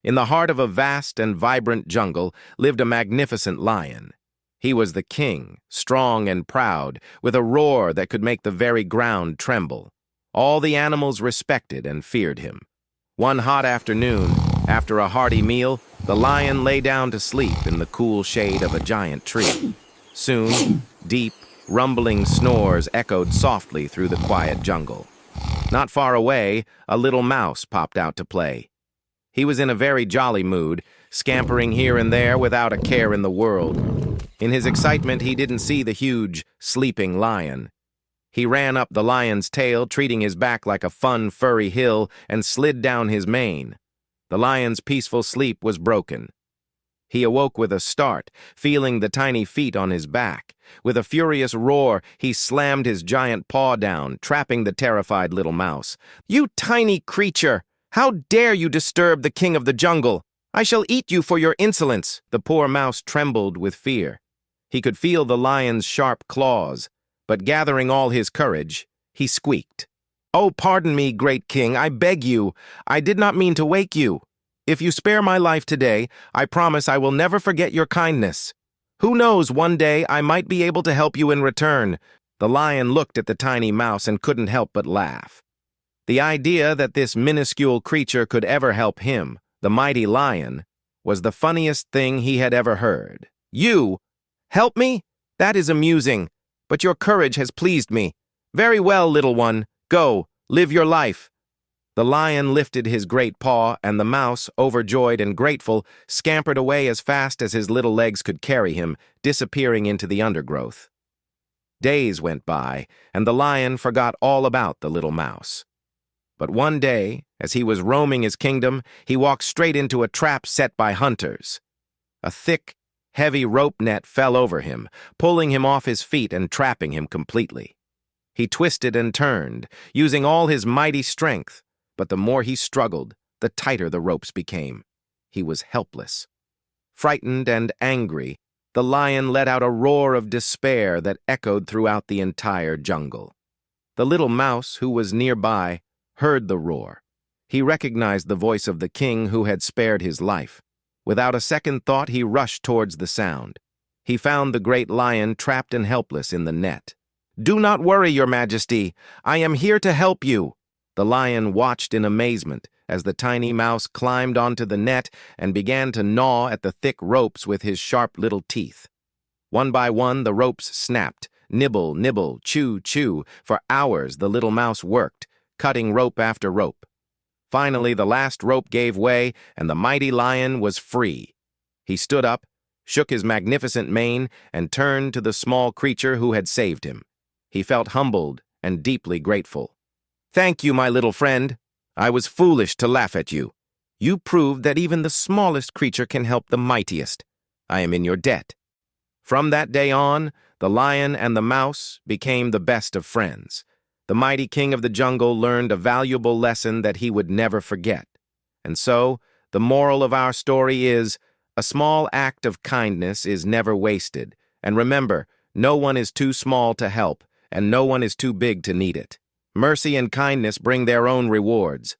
In the heart of a vast and vibrant jungle lived a magnificent lion. He was the king, strong and proud, with a roar that could make the very ground tremble. All the animals respected and feared him. One hot afternoon, after a hearty meal, the lion lay down to sleep in the cool shade of a giant tree. Soon, deep, rumbling snores echoed softly through the quiet jungle. Not far away, a little mouse popped out to play. He was in a very jolly mood, scampering here and there without a care in the world. In his excitement, he didn't see the huge, sleeping lion. He ran up the lion's tail, treating his back like a fun, furry hill, and slid down his mane. The lion's peaceful sleep was broken. He awoke with a start, feeling the tiny feet on his back. With a furious roar, he slammed his giant paw down, trapping the terrified little mouse. "You tiny creature! How dare you disturb the king of the jungle? I shall eat you for your insolence!" The poor mouse trembled with fear. He could feel the lion's sharp claws, but gathering all his courage, he squeaked. "Oh, pardon me, great king, I beg you. I did not mean to wake you. If you spare my life today, I promise I will never forget your kindness. Who knows, one day I might be able to help you in return." The lion looked at the tiny mouse and couldn't help but laugh. The idea that this minuscule creature could ever help him, the mighty lion, was the funniest thing he had ever heard. "You? Help me? That is amusing, but your courage has pleased me. Very well, little one. Go, live your life." The lion lifted his great paw, and the mouse, overjoyed and grateful, scampered away as fast as his little legs could carry him, disappearing into the undergrowth. Days went by, and the lion forgot all about the little mouse. But one day, as he was roaming his kingdom, he walked straight into a trap set by hunters. A thick, heavy rope net fell over him, pulling him off his feet and trapping him completely. He twisted and turned, using all his mighty strength, but the more he struggled, the tighter the ropes became. He was helpless. Frightened and angry, the lion let out a roar of despair that echoed throughout the entire jungle. The little mouse, who was nearby, heard the roar. He recognized the voice of the king who had spared his life. Without a second thought, he rushed towards the sound. He found the great lion trapped and helpless in the net. "Do not worry, your majesty. I am here to help you." The lion watched in amazement as the tiny mouse climbed onto the net and began to gnaw at the thick ropes with his sharp little teeth. One by one, the ropes snapped. Nibble, nibble, chew, chew. For hours, the little mouse worked, cutting rope after rope. Finally, the last rope gave way, and the mighty lion was free. He stood up, shook his magnificent mane, and turned to the small creature who had saved him. He felt humbled and deeply grateful. "Thank you, my little friend. I was foolish to laugh at you. You proved that even the smallest creature can help the mightiest. I am in your debt." From that day on, the lion and the mouse became the best of friends. The mighty king of the jungle learned a valuable lesson that he would never forget. And so, the moral of our story is, a small act of kindness is never wasted. And remember, no one is too small to help, and no one is too big to need it. Mercy and kindness bring their own rewards.